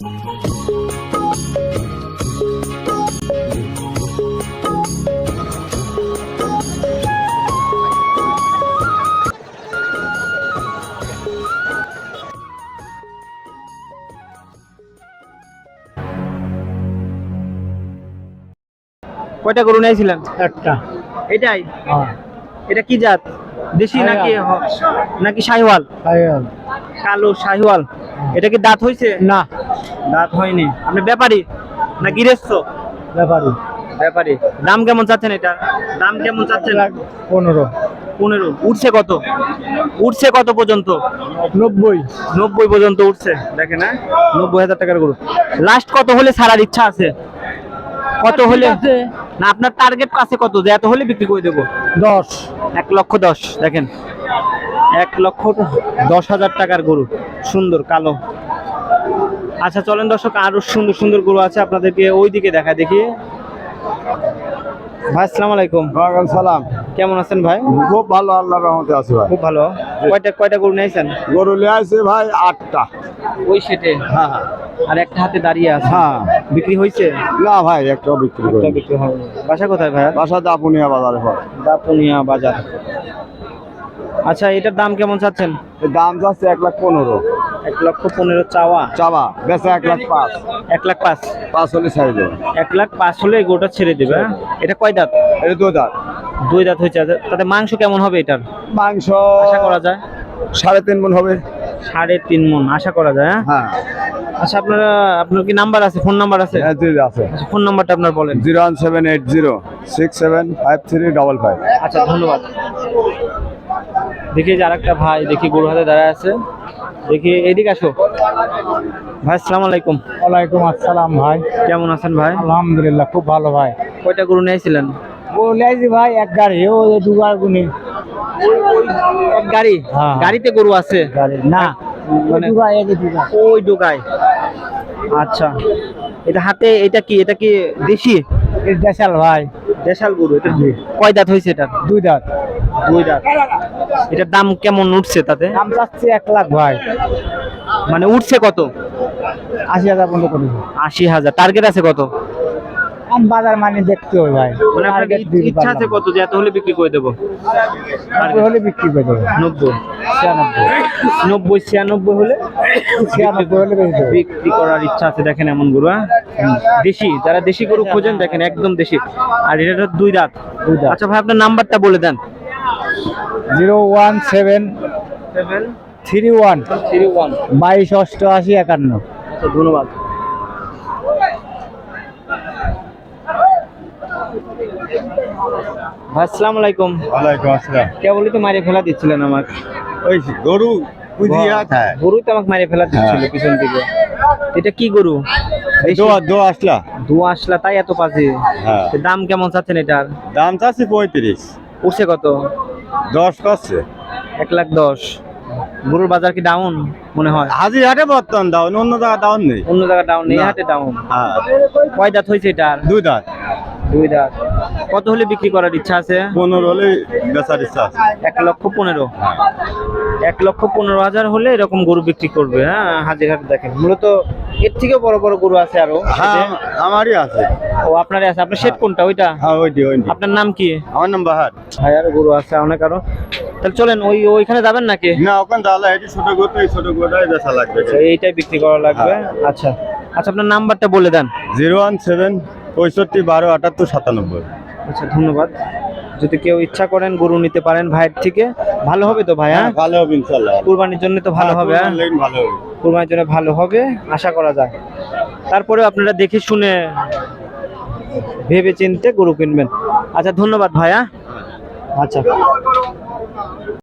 কয়টা গরু নিয়েছিলেন? একটা। এটাই? এটা কি জাত? দেশি নাকি শাহিওয়াল? কালো শাহিওয়াল। এটা কি দাঁত হয়েছে? না, দাঁত হয়নি। আপনি ব্যাপারী না গৃহস্থ? ব্যাপারী। দাম কেমন চাচ্ছেন এটা? দাম কেমন চাচ্ছেন? 15। উঠছে কত? উঠছে কত পর্যন্ত? 90 পর্যন্ত উঠছে। দেখেন, হ্যাঁ, 90,000 টাকার গরু। লাস্ট কত হলে ছাড়ার ইচ্ছা আছে? কত হলে না আপনার টার্গেট কাছে কত যে এত হলে বিক্রি করে দেবো? 10। 1,10,000। দেখেন, 1,10,000 টাকার গরু, সুন্দর কালো। আচ্ছা চলেন দর্শক, আরো সুন্দর সুন্দর গরু আছে, আপনাদেরকে ওইদিকে দেখা দেখি। ভাই আসসালামু আলাইকুম। ওয়ালাইকুম সালাম। কেমন আছেন ভাই? খুব ভালো, আল্লাহর রহমতে আছি ভাই। খুব ভালো। কয়টা গরু নিয়েছেন? গরু নিয়ে আসছে ভাই 8টা। ওই সেটে? হ্যাঁ। আর একটা হাতে দাঁড়িয়ে আছে? হ্যাঁ। বিক্রি হয়েছে? না ভাই, একটাও বিক্রি করি। বিক্রি হয়নি। বাসা কোথায় ভাই? বাসা দাপুনিয়া বাজারে। দাপুনিয়া বাজার। আচ্ছা, এটার দাম কেমন চাচ্ছেন? দাম যাচ্ছে 1,15,000। 1,15,000 চাওয়া? চাওয়া বেচা 1,05,000। 1,05,000? 5 হলে ছেড়ে দেবে। 1,05,000 হলে গোটা ছেড়ে দেবে। এটা কয় দাঁত? এটা 2 দাঁত। 2 দাঁত হয়েছে। তাতে মাংস কেমন হবে এটার? মাংস আশা করা যায় 3.5 মণ হবে। 3.5 মণ আশা করা যায়। হ্যাঁ। আচ্ছা, আপনার কি নাম্বার আছে? ফোন নাম্বার আছে? হ্যাঁ, আছে। আচ্ছা, ফোন নাম্বারটা আপনার বলেন। 01780675355। আচ্ছা, ধন্যবাদ। দেখি যে আরেকটা ভাই দেখি গরু হাতে দাঁড়ায় আছে, দেখি এদিকে আসো। ভাই আসসালামু আলাইকুম। ওয়ালাইকুম আসসালাম ভাই। কেমন আছেন ভাই? আলহামদুলিল্লাহ, খুব ভালো ভাই। কয়টা গরু নিয়েছিলেন? গরু নিয়েছি ভাই এক গাড়ি, ও 2 গাড়ি। এক গাড়ি? হ্যাঁ। গাড়িতে গরু আছে? না, মানে ওই ডোগায়। আচ্ছা, এটা হাতে, এটা কি দেশি? দেশাল ভাই। দেশাল গরু। এটা কয় দাঁত হয়েছে এটা? 2 দাঁত। 2 দাঁত। এটার দাম কেমন উঠছে তাতে? দাম চাচ্ছি 1 লাখ ভাই। মানে উঠছে কত? 80,000 পর্যন্ত করে। 80,000। টার্গেট আছে কত? আমি বাজার মানে দেখতে হবে ভাই। মানে আপনার ইচ্ছা আছে কত যে এত হলে বিক্রি করে দেবো? হলে বিক্রি করে দেবো। 90, 96 হলে বিক্রি করার ইচ্ছা আছে। দেখেন এমন গরু, দেশি, যারা দেশি গরু খোঁজেন দেখেন একদম দেশি। আর এটা 2 দাঁত। আচ্ছা ভাই, আপনার নাম্বারটা বলে দেন। 01731 228851। আচ্ছা, ধন্যবাদ। ভাই আসসালামু আলাইকুম। ওয়ালাইকুম আসসালাম। কেবলই তো মারিয়ে ফেলা দিচ্ছিলেন আমার। ওই গরু বুঝিয়া খায়। গরু তো আমাকে মারিয়ে ফেলা দিচ্ছিল পিছন থেকে। এটা কি গরু? দো আসলা। আসলা, তাই এত পাজি। হ্যাঁ। দাম কেমন চাচ্ছেন এটার? দাম চাচ্ছি 35। উঠছে কত? 10 করছে। 1,10,000। গরুর বাজার কি ডাউন মনে হয়? হাজির হাটে বর্তমান ডাউন, অন্য জায়গা ডাউন নেই। অন্য জায়গা ডাউন নেই, হাটে ডাউন। হ্যাঁ। কয় দাঁত হয়েছে এটার? 2 দাঁত। 2 দাঁত। কত হলে বিক্রি করার ইচ্ছা আছে? 15 হলে বেচার ইচ্ছা আছে। 1,15,000। 1,15,000 হলে এরকম গরু বিক্রি করবে। হ্যাঁ, হাজির হাট দেখেন। মূলত এর থেকেও বড় বড় গরু আছে আরো। হ্যাঁ, আমারই আছে। ও, আপনারই আছে। আপনার শেড কোনটা? ওইটা? হ্যাঁ, ওইটি। আপনার নাম কি? আমার নাম বাহার। ভাই, আর গরু আছে অনেক আরো। তাহলে চলেন ওইখানে যাবেন নাকি? না, ওখানে দাঁড়ালে এটি ছোট গরু, এই ছোট গরুটাই বেচা লাগবে। এইটাই বিক্রি করা লাগবে। আচ্ছা, আপনার নাম্বারটা বলে দেন। 017 65 12 78 97। আচ্ছা, ধন্যবাদ। যদি কেউ ইচ্ছা করেন গরু নিতে পারেন ভাইয়ের থেকে। ভালো হবে তো ভাই? হ্যাঁ, ভালো হবে ইনশাআল্লাহ। কুরবানির জন্য তো ভালো হবে। ভালো হবে। কুরবানির জন্য ভালো হবে আশা করা যায়। তারপরে আপনারা দেখে শুনে ভেবে চিন্তে গরু কিনবেন। আচ্ছা, ধন্যবাদ ভাইয়া। আচ্ছা।